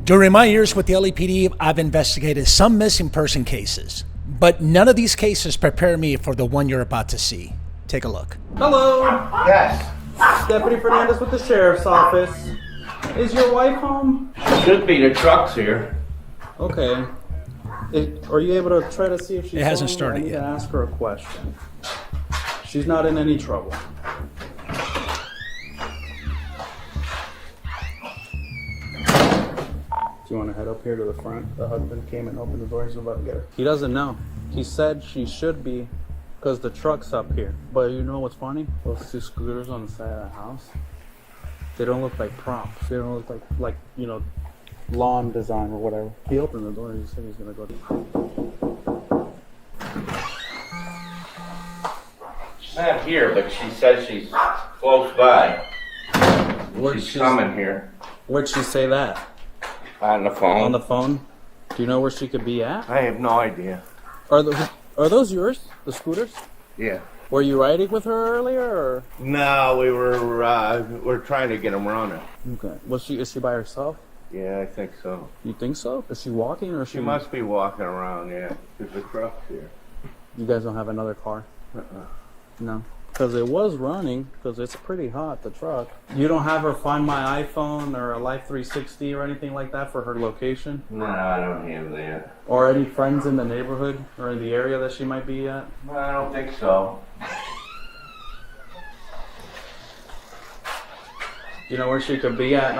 During my years with the LAPD, I've investigated some missing person cases, but none of these cases prepare me for the one you're about to see. Take a look. Hello. Yes. Deputy Fernandez with the Sheriff's Office. Is your wife home? Should be. The truck's here. Okay. Are you able to try to see if she's It hasn't home? started I need yet. to ask her a question. She's not in any trouble. Do you want to head up here to the front? The husband came and opened the door. He's about to get her. He doesn't know. He said she should be because the truck's up here. But you know what's funny? Those two scooters on the side of the house, they don't look like props. They don't look like you know, lawn design or whatever. He opened the door and he said he's going to go. She's not here, but she says she's close by. She's coming here. Where'd she say that? On the phone. On the phone? Do you know where she could be at? I have no idea. Are those yours? The scooters? Yeah. Were you riding with her earlier, or? No, we're trying to get them running. Okay. Is she by herself? Yeah, I think so. You think so? Is she walking, or is She must be walking around, yeah. There's a truck here. You guys don't have another car? No. Because it was running, because it's pretty hot, the truck. You don't have her find my iPhone or a Life 360 or anything like that for her location? No, I don't have that. Or any friends in the neighborhood or in the area that she might be at? No, I don't think so. You know where she could be at?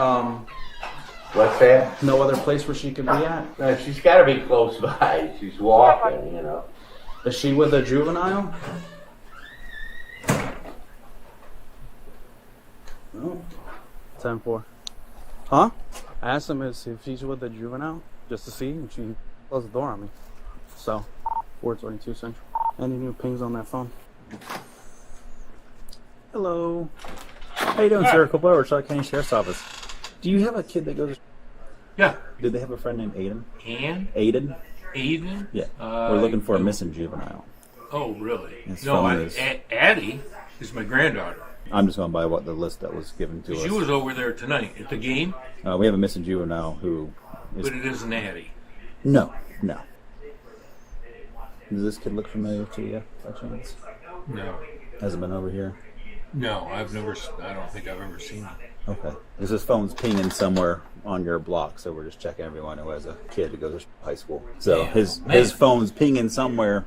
What's that? No other place where she could be at? No, she's got to be close by. She's walking, you know. Is she with a juvenile? No. 10-4. Huh? I asked him if she's with a juvenile, just to see, and she closed the door on me. So, 422 Central. Any new pings on that phone? Hello. How you doing, sir? Couple hours, Charlotte County Sheriff's Office. Do you have a kid that goes? Yeah. Did they have a friend named Aiden? Aiden? Aiden? Yeah. We're looking for a missing juvenile. Oh, really? His No, phone is- Addie is my granddaughter. I'm just going by what the list that was given to us. She was over there tonight at the game, We have a missing juvenile who is... but it isn't Addie. No. Does this kid look familiar to you, by chance? No. Hasn't been over here? No, I don't think I've ever seen him. Okay. Because his phone's pinging somewhere on your block, so we're just checking everyone who has a kid who goes to high school. So his phone's pinging somewhere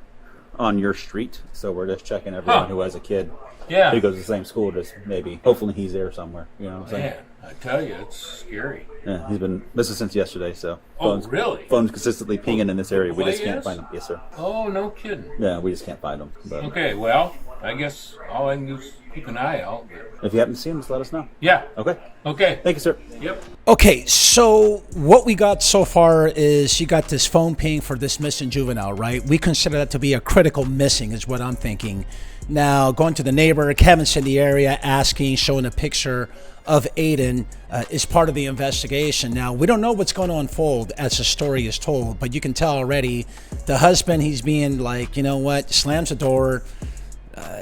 on your street, so we're just checking everyone who has a kid. Yeah. Who goes to the same school, just maybe. Hopefully he's there somewhere. You know what I'm saying? Man, I tell you, it's scary. Yeah, he's been, this is since yesterday, so. Oh, really? Phone's consistently pinging in this area. We just can't Yes? find him. Yes, sir. Oh, no kidding. Yeah, we just can't find him. But Okay, well, I guess all I can do is keep an eye out. if you happen to see him, just let us know. Yeah. Okay. Okay. Thank you, sir. Yep. Okay, so what we got so far is you got this phone ping for this missing juvenile, right? We consider that to be a critical missing is what I'm thinking. Now, going to the neighbor, Kevin's in the area asking, showing a picture of Aiden is part of the investigation. Now, we don't know what's going to unfold as the story is told, but you can tell already the husband, he's being like, you know what, slams the door.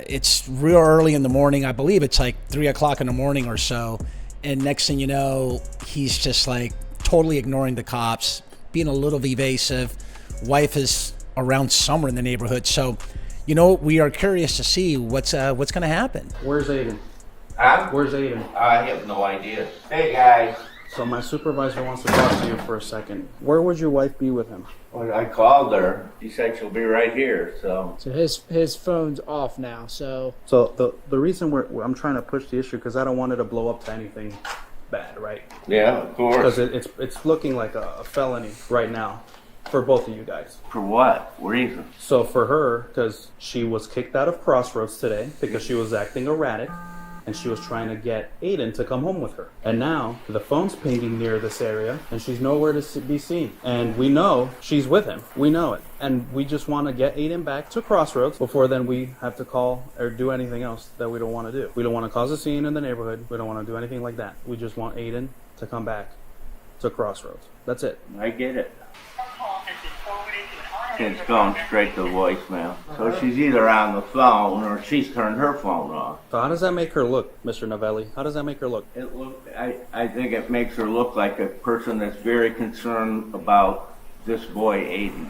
It's real early in the morning. I believe it's like 3 o'clock in the morning or so. And next thing you know, he's just like totally ignoring the cops, being a little evasive. Wife is around somewhere in the neighborhood. So, you know, we are curious to see what's going to happen. Where's Aiden? Huh? Where's Aiden? I have no idea. Hey, guys. So my supervisor wants to talk to you for a second. Where would your wife be with him? Well, I called her. She said she'll be right here, so. So his phone's off now, so... So the reason I'm trying to push the issue, because I don't want it to blow up to anything bad, right? Yeah, of course. Because it's looking like a felony right now for both of you guys. For what reason? So for her, because she was kicked out of Crossroads today because she was acting erratic, and she was trying to get Aiden to come home with her. And now the phone's pinging near this area, and she's nowhere to be seen. And we know she's with him. We know it. And we just want to get Aiden back to Crossroads before then we have to call or do anything else that we don't want to do. We don't want to cause a scene in the neighborhood. We don't want to do anything like that. We just want Aiden to come back to Crossroads. That's it. I get it. Your call has been forwarded to an It's going straight to voicemail. So she's either on the phone or she's turned her phone off. So how does that make her look, Mr. Novelli? How does that make her look? I think it makes her look like a person that's very concerned about this boy, Aiden.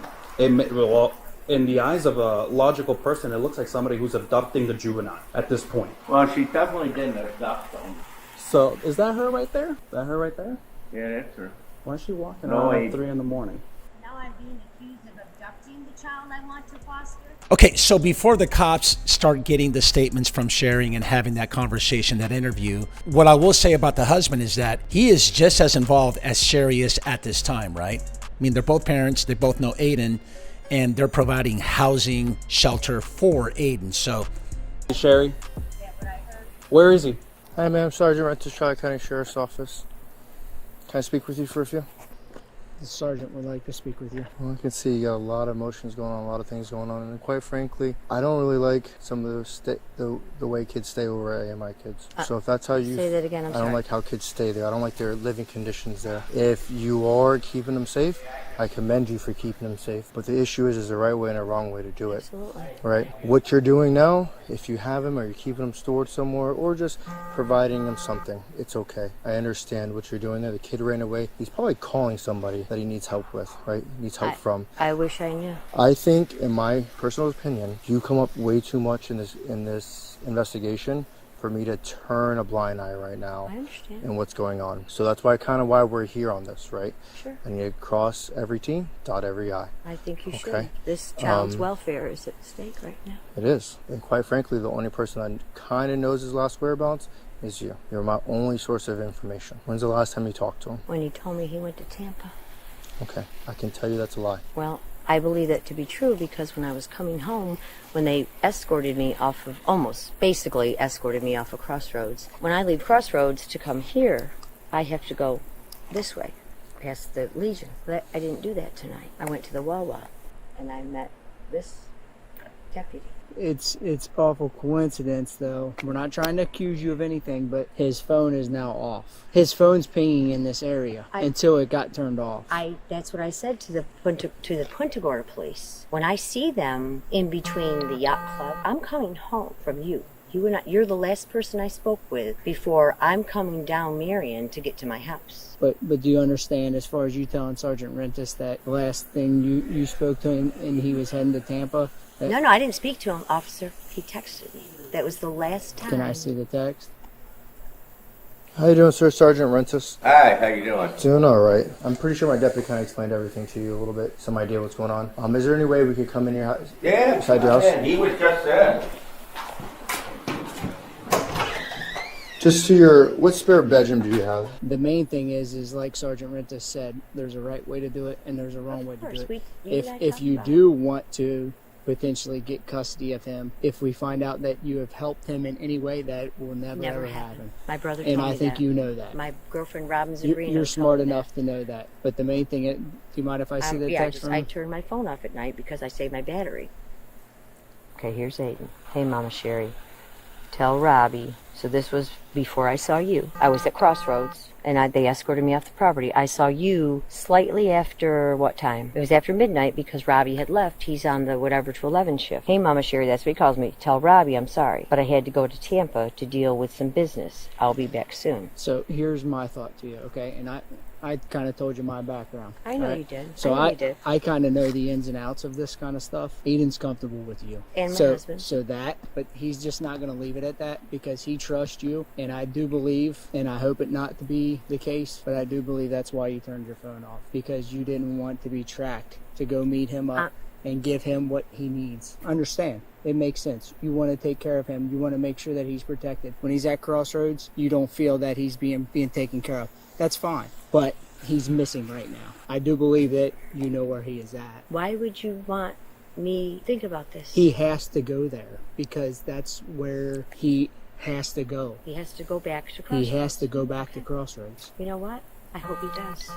Well, in the eyes of a logical person, it looks like somebody who's abducting the juvenile at this point. Well, she definitely didn't abduct him. So, is that her right there? Is that her right there? Yeah, that's her. Why is she walking No, around I- at 3 in the morning? Now I'm being accused of abducting the child I want to foster. Okay, so before the cops start getting the statements from sharing and having that conversation, that interview, what I will say about the husband is that he is just as involved as Sherry is at this time, right? I mean, they're both parents, they both know Aiden, and they're providing housing, shelter for Aiden. So, Hey, Sherry, where is he? Hi, ma'am. Sergeant Rentis, Charlotte County Sheriff's Office. Can I speak with you for a few? The sergeant would like to speak with you. Well, I can see you got a lot of emotions going on, a lot of things going on, and quite frankly, I don't really like some of the way kids stay over at AMI kids. So if that's how you Say that again, I'm I don't sorry. like how kids stay there. I don't like their living conditions there. If you are keeping them safe, I commend you for keeping them safe. But the issue is the right way and a wrong way to do it. Absolutely. Right? What you're doing now, if you have them or you're keeping them stored somewhere or just providing them something, it's okay. I understand what you're doing there. The kid ran away. He's probably calling somebody that he needs help with, right? Needs help from. I wish I knew. I think, in my personal opinion, you come up way too much in this investigation for me to turn a blind eye right now I understand. in what's going on. So that's why why we're here on this, right? Sure. And you cross every T, dot every I. I think you should. Okay. This child's welfare is at stake right now. It is. And quite frankly, the only person that kind of knows his last whereabouts is you. You're my only source of information. When's the last time you talked to him? When he told me he went to Tampa. Okay, I can tell you that's a lie. Well, I believe that to be true because when I was coming home, when they escorted me off of, almost basically escorted me off of Crossroads, when I leave Crossroads to come here, I have to go this way, past the Legion. But I didn't do that tonight. I went to the Wawa, and I met this deputy. It's awful coincidence, though. We're not trying to accuse you of anything, but his phone is now off. His phone's pinging in this area until it got turned off. That's what I said to the Punta Gorda police. When I see them in between the yacht club, I'm coming home from you. You're the last person I spoke with before I'm coming down Marion to get to my house. But do you understand, as far as you telling Sergeant Rentis that the last thing you spoke to him and he was heading to Tampa? No, I didn't speak to him, officer. He texted me. That was the last time. Can I see the text? How you doing, sir? Sergeant Rentis? Hi, how you doing? Doing all right. I'm pretty sure my deputy kind of explained everything to you a little bit, some idea what's going on. Is there any way we could come in your house? Yeah, Inside your house? yeah, he was just there. Just to your, what spare bedroom do you have? The main thing is like Sergeant Rentis said, there's a right way to do it and there's a wrong way to do it. If you do want to potentially get custody of him, if we find out that you have helped him in any way, that will never ever happen. My brother told And me I think that. you know that. My girlfriend Robin's You're smart enough to know that. But the main thing, do you mind if I see the text from I him? turn my phone off at night because I save my battery. Okay, here's Aiden. Hey, Mama Sherry. Tell Robbie. So this was before I saw you. I was at Crossroads, and they escorted me off the property. I saw you slightly after what time? It was after midnight because Robbie had left. He's on the whatever to 11 shift. Hey, Mama Sherry, that's what he calls me. Tell Robbie I'm sorry, but I had to go to Tampa to deal with some business. I'll be back soon. So here's my thought to you, okay? And I kind of told you my background. I know right? you did. So I know you did. I kind of know the ins and outs of this kind of stuff. Aiden's comfortable with you. And my so, husband. But he's just not going to leave it at that because he trusts you. And I do believe, and I hope it not to be the case, but I do believe that's why you turned your phone off. Because you didn't want to be tracked to go meet him up and give him what he needs. Understand. It makes sense. You want to take care of him. You want to make sure that he's protected. When he's at Crossroads, you don't feel that he's being taken care of. That's fine. But he's missing right now. I do believe that you know where he is at. Why would you want me to think about this? He has to go there because that's where he has to go. He has to go back to Crossroads. He has to go back to Crossroads. You know what? I hope he does.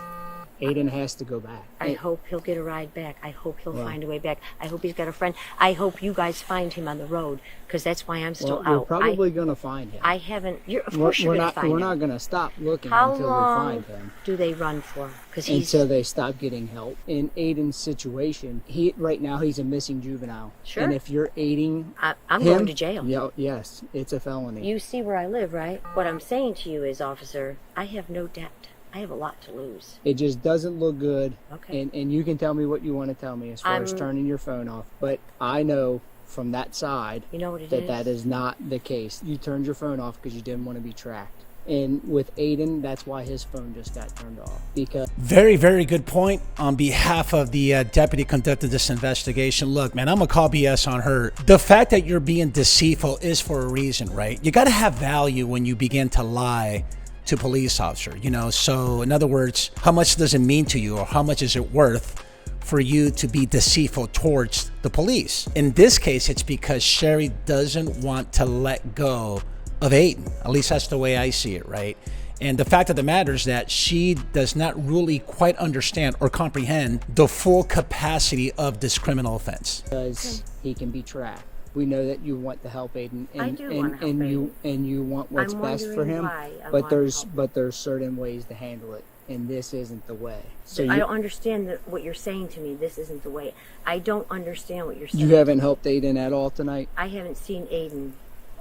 Aiden has to go back. I hope he'll get a ride back. I hope he'll find a way back. I hope he's got a friend. I hope you guys find him on the road, because that's why I'm still We're out. probably going to find him. I haven't. Of course you're going to find him. We're not going to stop looking How until long we find him. do they run for? Until they stop getting help. In Aiden's situation, right now he's a missing juvenile. Sure. And if you're aiding I'm him, going to jail. Yes, it's a felony. You see where I live, right? What I'm saying to you is, officer, I have no debt. I have a lot to lose. It just doesn't look good. Okay. And you can tell me what you want to tell me as far as turning your phone off. But I know from that side you know what it that is not the case. You turned your phone off because you didn't want to be tracked. And with Aiden, that's why his phone just got turned off. Because Very, very good point. On behalf of the deputy conducted this investigation, look, man, I'm going to call BS on her. The fact that you're being deceitful is for a reason, right? You got to have value when you begin to lie to police officer, you know? So in other words, how much does it mean to you, or how much is it worth for you to be deceitful towards the police? In this case, it's because Sherry doesn't want to let go of Aiden. At least that's the way I see it, right? And the fact of the matter is that she does not really quite understand or comprehend the full capacity of this criminal offense. Because he can be tracked. We know that you want to help Aiden, I do want to help Aiden. You want what's best for him. But there's certain ways to handle it, and this isn't the way. So I don't understand what you're saying to me. This isn't the way. I don't understand what you're saying. You haven't helped Aiden at all tonight? I haven't seen Aiden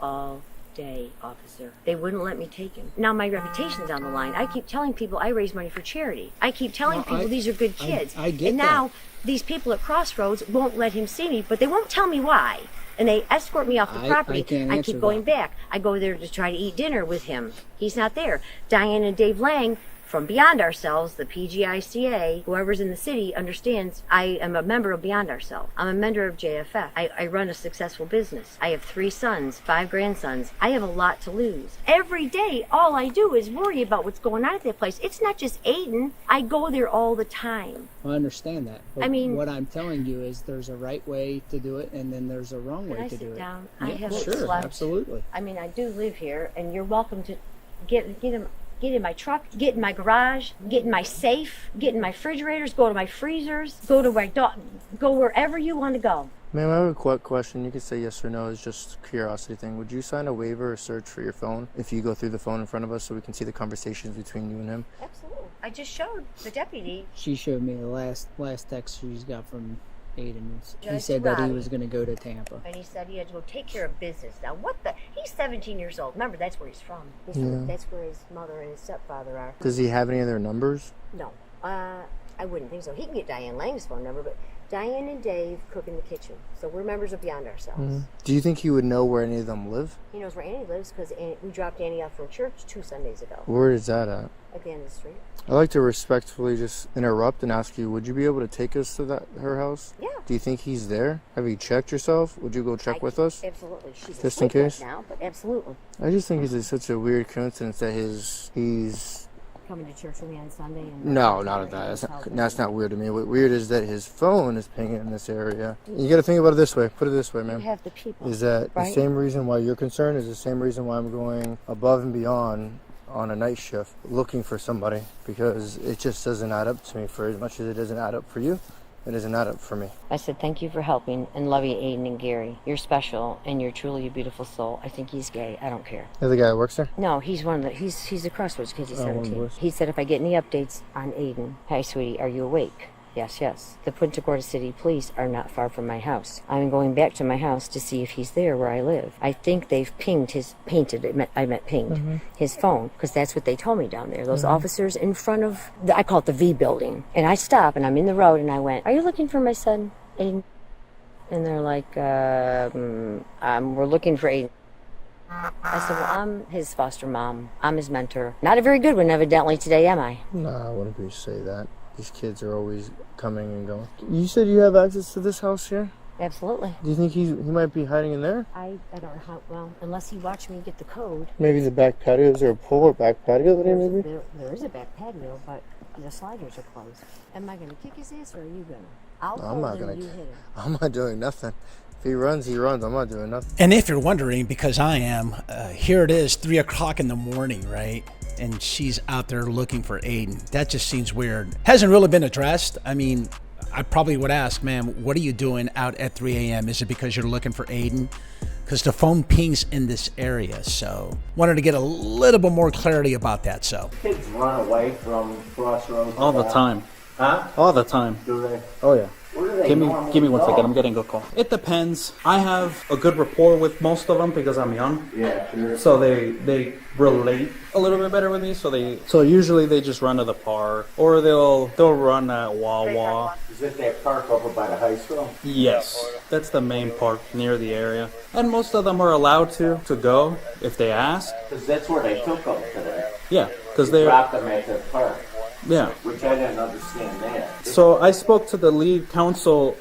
all day, officer. They wouldn't let me take him. Now my reputation's on the line. I keep telling people I raise money for charity. I keep telling people these are good kids. I get and now these people at Crossroads won't let him see me, but they won't tell me why. And they escort me off the property. I keep going back. I go there to try to eat dinner with him. He's not there. Diane and Dave Lang from Beyond Ourselves, the PGICA, whoever's in the city understands I am a member of Beyond Ourselves. I'm a member of JFF. I run a successful business. I have 3 sons, 5 grandsons. I have a lot to lose. Every day, all I do is worry about what's going on at that place. It's not just Aiden. I go there all the time. I understand that. But what I'm telling you is there's a right way to do it, and then there's a wrong way to do it. Down? Yeah, I haven't sure, slept. Absolutely. I mean, I do live here, and you're welcome to get in my truck, get in my garage, get in my safe, get in my refrigerators, go to my freezers, go to my dog, go wherever you want to go. Ma'am, I have a quick question. You can say yes or no. It's just a curiosity thing. Would you sign a waiver or search for your phone if you go through the phone in front of us so we can see the conversations between you and him? Absolutely. I just showed the deputy. She showed me the last text she's got from Aiden. He Judge said that he Robbie. was going to go to Tampa. And he said he had to go take care of business. Now, what the? He's 17 years old. Remember, that's where he's from. That's where his mother and his stepfather are. Does he have any of their numbers? No. I wouldn't think so. He can get Diane Lang's phone number, but Diane and Dave cook in the kitchen. So we're members of Beyond Ourselves. Mm-hmm. Do you think he would know where any of them live? He knows where Annie lives because we dropped Annie off from church 2 Sundays ago. Where is that at? At the end of the street. I'd like to respectfully just interrupt and ask you, would you be able to take us to her house? Yeah. Do you think he's there? Have you checked yourself? Would you go check with us? Absolutely. She's just in asleep right case? now, but absolutely. I just think it's such a weird coincidence that he's coming to church with me on Sunday. And no, not at that. That's not weird to me. What weird is that his phone is pinging in this area. You got to think about it this way. Put it this way, man. You have the people. Is that right? The same reason why you're concerned is the same reason why I'm going above and beyond on a night shift looking for somebody, because it just doesn't add up to me. For as much as it doesn't add up for you, it doesn't add up for me. I said thank you for helping and love you, Aiden and Gary. You're special and you're truly a beautiful soul. I think he's gay. I don't care. The other guy that works there? No, he's one of the he's a Crossroads kid. He's 17. He said if I get any updates on Aiden, hi sweetie, are you awake? Yes. The Punta Gorda City Police are not far from my house. I'm going back to my house to see if he's there where I live. I think they've pinged his his phone, because that's what they told me down there. Those officers in front of, I call it the V building. And I stop and I'm in the road and I went, are you looking for my son, Aiden? And they're like, we're looking for Aiden. I said, well, I'm his foster mom. I'm his mentor. Not a very good one, evidently, today, am I? No, I wouldn't be say that. These kids are always coming and going. You said you have access to this house here? Absolutely. Do you think he might be hiding in there? I don't know how, well, unless he watched me get the code. Maybe the back patio. Is there a pool or back patio there maybe? There is a back patio, but the sliders are closed. Am I going to kick his ass or are you going to? I'm not going to. I'm not doing nothing. If he runs, he runs. I'm not doing nothing. And if you're wondering, because I am, here it is, 3 o'clock in the morning, right? and she's out there looking for Aiden. That just seems weird. Hasn't really been addressed. I mean, I probably would ask, ma'am, what are you doing out at 3 a.m.? Is it because you're looking for Aiden? Because the phone pings in this area. So wanted to get a little bit more clarity about that. So Kids run away from crossroads All the time. Huh? All the time. Do they? Oh yeah. Where do they Give normally me one go? second. I'm getting a call. It depends. I have a good rapport with most of them because I'm young. Yeah, sure. So they relate a little bit better with me. So usually they just run to the park or they'll run at Wawa. Is it that park over by the high school? Yes, that's the main park near the area, and most of them are allowed to go if they ask. Because that's where they took them today. Yeah, because They they're dropped them at the park, yeah. which I didn't understand that. So I spoke to the lead counsel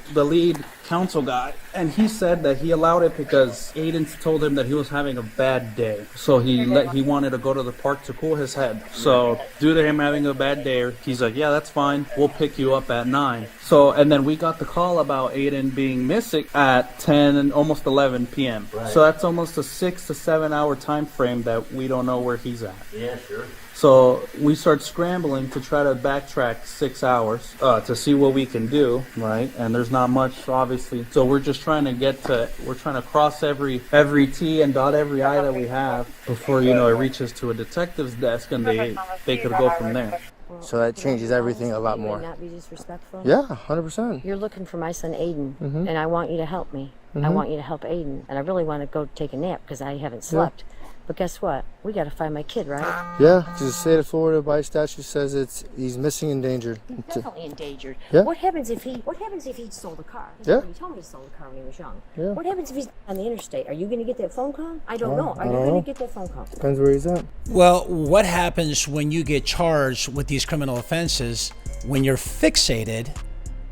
guy, and he said that he allowed it because Aiden told him that he was having a bad day. So he wanted to go to the park to cool his head. So due to him having a bad day, he's like, yeah, that's fine. We'll pick you up at 9. So, and then we got the call about Aiden being missing at 10 and almost 11 p.m. Right. So that's almost a 6 to 7 hour time frame that we don't know where he's at. Yeah, sure. So we start scrambling to try to backtrack 6 hours to see what we can do, right? And there's not much, obviously. So we're just trying to cross every T and dot every I that we have before, it reaches to a detective's desk and they could go from there. So that changes everything a lot You would more. not be disrespectful. Yeah, 100%. You're looking for my son Aiden, and I want you to help me. I want you to help Aiden, and I really want to go take a nap because I haven't slept. But guess what? We got to find my kid, right? Yeah, because the state of Florida by statute says he's missing endangered. Definitely endangered. Yeah. What happens if he stole the car? Yeah. He told me he stole the car when he was young. Yeah. What happens if he's on the interstate? Are you going to get that phone call? I don't know. Are you going to get that phone call? Depends where he's at. well, what happens when you get charged with these criminal offenses when you're fixated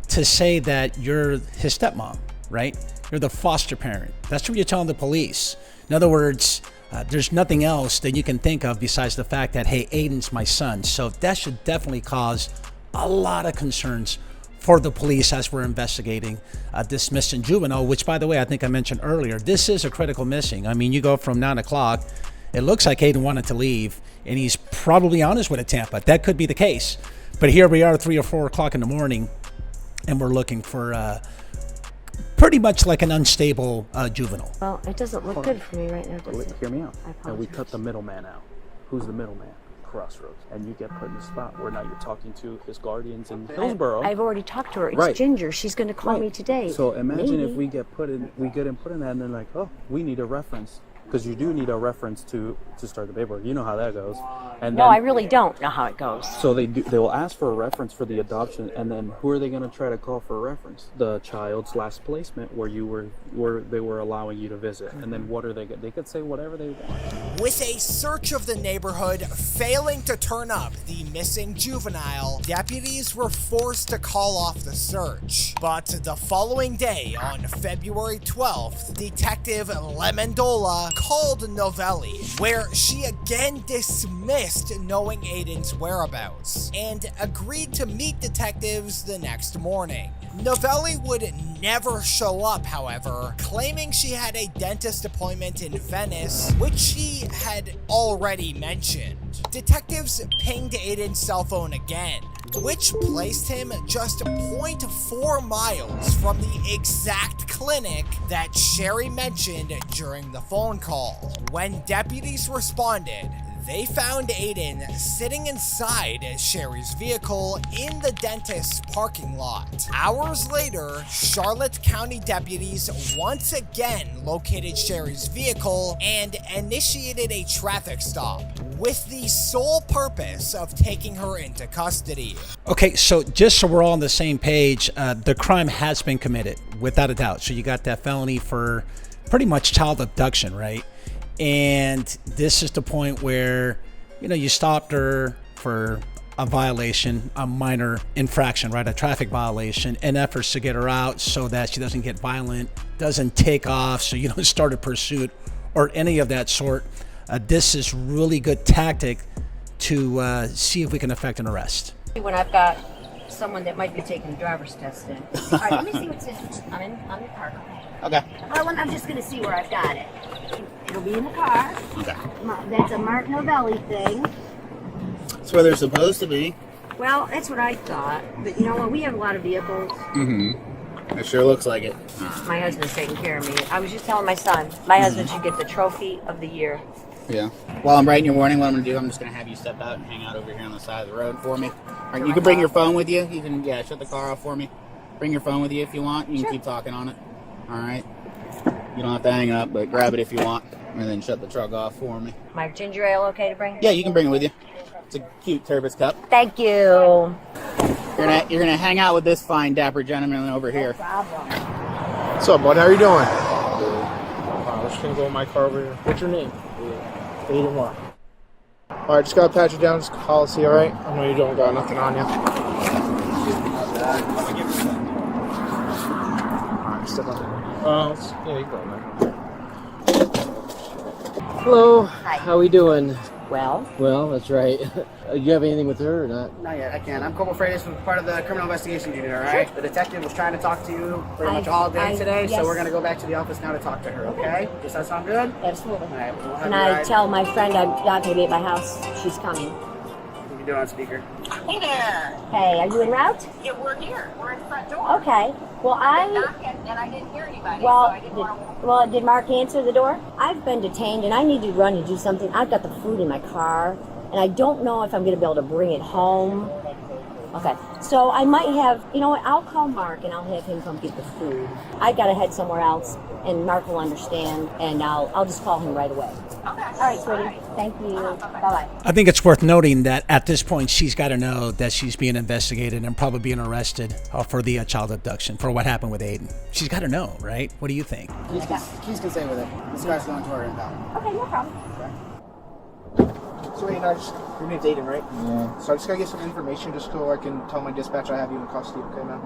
to say that you're his stepmom, right? You're the foster parent. That's what you're telling the police. In other words, there's nothing else that you can think of besides the fact that, hey, Aiden's my son. So that should definitely cause a lot of concerns for the police as we're investigating this missing juvenile, which, by the way, I think I mentioned earlier, this is a critical missing. I mean, you go from 9 o'clock, it looks like Aiden wanted to leave, and he's probably on his way to Tampa. That could be the case. But here we are 3 or 4 o'clock in the morning, and we're looking for pretty much like an unstable juvenile. Well, it doesn't look good for me right now, does it? Hear me out. I apologize. And we cut the middleman out. Who's the middleman? Crossroads. And you get put in a spot where now you're talking to his guardians in Hillsborough. I've already talked to her. It's Right. Ginger. She's going to call me today. So imagine if Maybe. we get put in that, and they're like, oh, we need a reference. Because you do need a reference to start the paperwork. You know how that goes. And No, then, I really don't know how it goes. So they will ask for a reference for the adoption, and then who are they going to try to call for a reference? The child's last placement where they were allowing you to visit, and then what are they? They could say whatever they want. With a search of the neighborhood failing to turn up the missing juvenile, deputies were forced to call off the search. But the following day, on February 12th, Detective Lemondola called Novelli, where she again dismissed knowing Aiden's whereabouts, and agreed to meet detectives the next morning. Novelli would never show up, however, claiming she had a dentist appointment in Venice, which she had already mentioned. Detectives pinged Aiden's cell phone again, which placed him just 0.4 miles from the exact clinic that Sherry mentioned during the phone call. When deputies responded, they found Aiden sitting inside Sherry's vehicle in the dentist's parking lot. Hours later, Charlotte County deputies once again located Sherry's vehicle and initiated a traffic stop with the sole purpose of taking her into custody. Okay, so just so we're all on the same page, the crime has been committed, without a doubt. So you got that felony for pretty much child abduction, right? And this is the point where, you stopped her for a violation, a minor infraction, right? A traffic violation, in efforts to get her out so that she doesn't get violent, doesn't take off, so you don't start a pursuit or any of that sort. This is really good tactic to see if we can effect an arrest. When I've got someone that might be taking a driver's test in. All right, let me see what's in. I'm in the car. Okay. I'm just going to see where I've got it. It'll be in the car. Okay. That's a Mark Novelli thing. where they're supposed to be. Well, that's what I thought. But you know what? We have a lot of vehicles. Mm-hmm. It sure looks like it. My husband's taking care of me. I was just telling my son, my husband should get the trophy of the year. Yeah. While I'm writing your warning, what I'm going to do, I'm just going to have you step out and hang out over here on the side of the road for me. All right, you can bring your phone with you. You can, shut the car off for me. Bring your phone with you if you want. You can keep talking on it. All right? You don't have to hang it up, but grab it if you want. And then shut the truck off for me. My ginger ale okay to bring? Yeah, you can bring it with you. It's a cute Turbis cup. Thank you. You're gonna hang out with this fine, dapper gentleman over here. No problem. What's up, bud? How you doing? We're just gonna go in my car over here. What's your name? Aiden what? Alright, just gotta pat you down. Just call us, alright? I know you don't got nothing on you. Alright, step up. Yeah, you go, man. Hello. Hi. How we doing? Well, That's right. You have anything with her or not? Not yet, I can. I'm Corporal Freitas from part of the criminal investigation unit, alright? The detective was trying to talk to you pretty much all day today, so we're going to go back to the office now to talk to her, okay? Does that sound good? absolutely. All right, we'll have Can you I ride. tell my friend I'm not going to be at my house? She's coming. You can do it on speaker. Hey there. Hey, are you en route? Yeah, we're here. We're in the front door. Okay. Well, And I didn't hear anybody, Well, so I didn't want to... did Mark answer the door? I've been detained and I need to run and do something. I've got the food in my car and I don't know if I'm going to be able to bring it home. Okay, so I might have, you know what, I'll call Mark and I'll have him come get the food. I got to head somewhere else and Mark will understand and I'll just call him right away. Okay. All right, sweetie. Thank you. Bye-bye. I think it's worth noting that at this point, she's got to know that she's being investigated and probably being arrested for the child abduction, for what happened with Aiden. She's got to know, right? What do you think? Keys can stay with it. This guy's going to her impound. Okay, no problem. So, your name's Aiden, right? Yeah. So I just gotta get some information just so I can tell my dispatch I have you in custody, okay, man?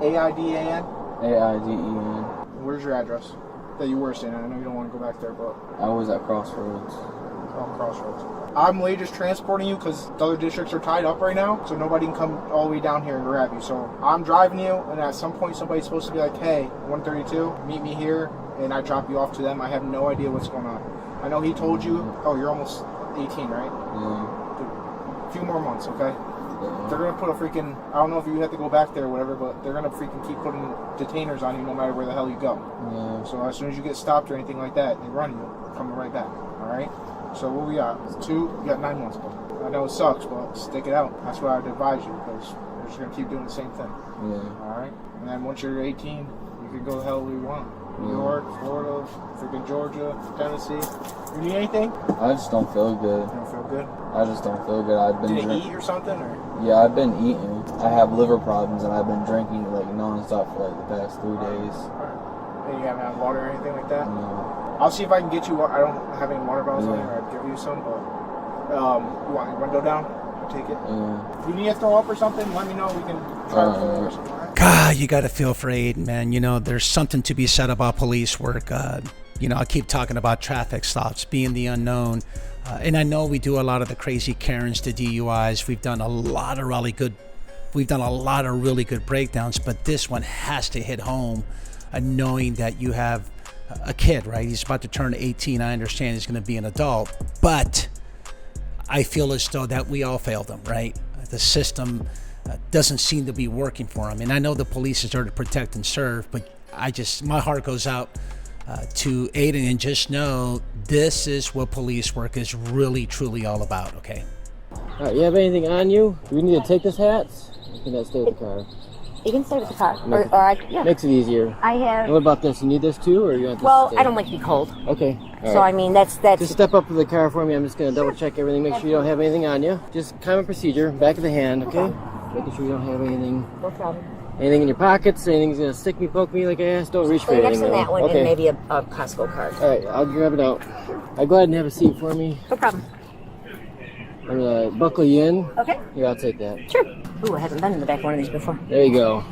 A-I-D-A-N? A-I-D-E-N. Where's your address that you were staying at? I know you don't want to go back there, but... I was at Crossroads. Oh, Crossroads. I'm literally just transporting you because the other districts are tied up right now, so nobody can come all the way down here and grab you. So I'm driving you, and at some point somebody's supposed to be like, hey, 132, meet me here, and I drop you off to them. I have no idea what's going on. I know he told you, oh, you're almost 18, right? Yeah. A few more months, okay? Yeah. They're gonna put a freaking, I don't know if you have to go back there or whatever, but they're gonna freaking keep putting detainers on you no matter where the hell you go. Yeah. So as soon as you get stopped or anything like that, they run you, coming right back, alright? So what we got? You got 9 months, but I know it sucks, but stick it out. That's what I'd advise you, because we're just gonna keep doing the same thing. Yeah. Alright? And then once you're 18, you can go the hell where you want. New York, Florida, freaking Georgia, Tennessee. You need anything? I just don't feel good. You don't feel good? I just don't feel good. I've been Did you eat or something? Or? Yeah, I've been eating. I have liver problems and I've been drinking like nonstop for like the past 3 days. And you haven't had water or anything like that? No. I'll see if I can get you. I don't have any water bottles on here. I'll give you some, but you want to go down? I'll take it. Yeah. If you need to throw up or something, let me know. We can try to throw or something. God, you got to feel for Aiden, man. You know, there's something to be said about police work. You know, I keep talking about traffic stops, being the unknown. And I know we do a lot of the crazy Karens, the DUIs. We've done a lot of really good breakdowns, but this one has to hit home, knowing that you have a kid, right? He's about to turn 18. I understand he's going to be an adult, but I feel as though that we all failed him, right? The system doesn't seem to be working for him. And I know the police is there to protect and serve, but my heart goes out to Aiden, and just know this is what police work is really, truly all about, okay? All right, you have anything on you? Do we need to take this hat? Or can that stay with the car? You can stay with the car. Makes it easier. I have... And what about this? You need this too, or you want this Well, to stay? I don't like to be cold. Okay. So, I mean, that's... Just step up to the car for me. I'm just going to double check everything. Make sure you don't have anything on you. Just common procedure. Back of the hand, okay? Making sure you don't have anything. No problem. Anything in your pockets? Anything's going to stick me, poke me like I asked? Don't reach for Stay anything. next to that one okay. and maybe a Costco card. All right, I'll grab it out. I'll go ahead and have a seat for me. No problem. I'm going to buckle you in. Okay. Yeah, I'll take that. Sure. Ooh, I haven't been in the back of one of these before. There you go.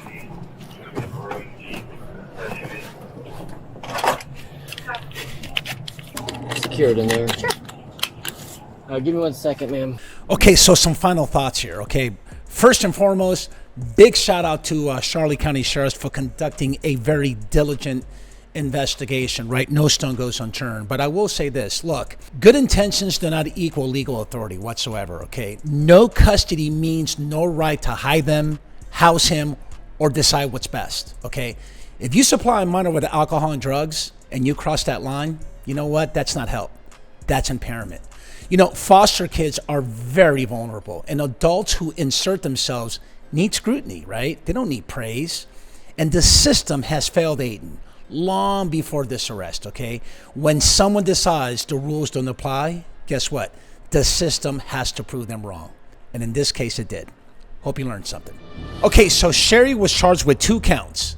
Secured in there. Sure. Give me 1 second, ma'am. Okay, so some final thoughts here, okay? First and foremost, big shout out to Charlotte County Sheriff's for conducting a very diligent investigation, right? No stone goes unturned. But I will say this, look, good intentions do not equal legal authority whatsoever, okay? No custody means no right to hide them, house him, or decide what's best, okay? If you supply a minor with alcohol and drugs and you cross that line, you know what? That's not help. That's impairment. You know, foster kids are very vulnerable, and adults who insert themselves need scrutiny, right? They don't need praise. And the system has failed Aiden long before this arrest, okay? When someone decides the rules don't apply, guess what? The system has to prove them wrong. And in this case, it did. Hope you learned something. Okay, so Sherry was charged with 2 counts.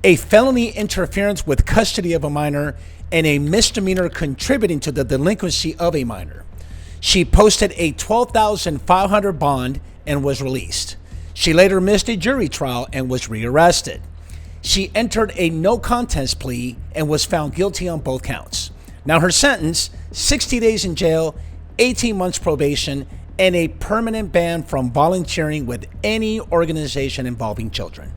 A felony interference with custody of a minor and a misdemeanor contributing to the delinquency of a minor. She posted a $12,500 bond and was released. She later missed a jury trial and was rearrested. She entered a no contest plea and was found guilty on both counts. Now her sentence, 60 days in jail, 18 months probation, and a permanent ban from volunteering with any organization involving children.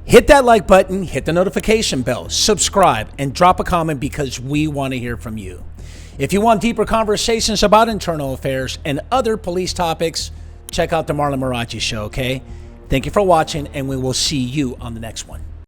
Hit that like button, hit the notification bell, subscribe, and drop a comment because we want to hear from you. If you want deeper conversations about internal affairs and other police topics, check out the Marlon Marrache Show, okay? Thank you for watching, and we will see you on the next one.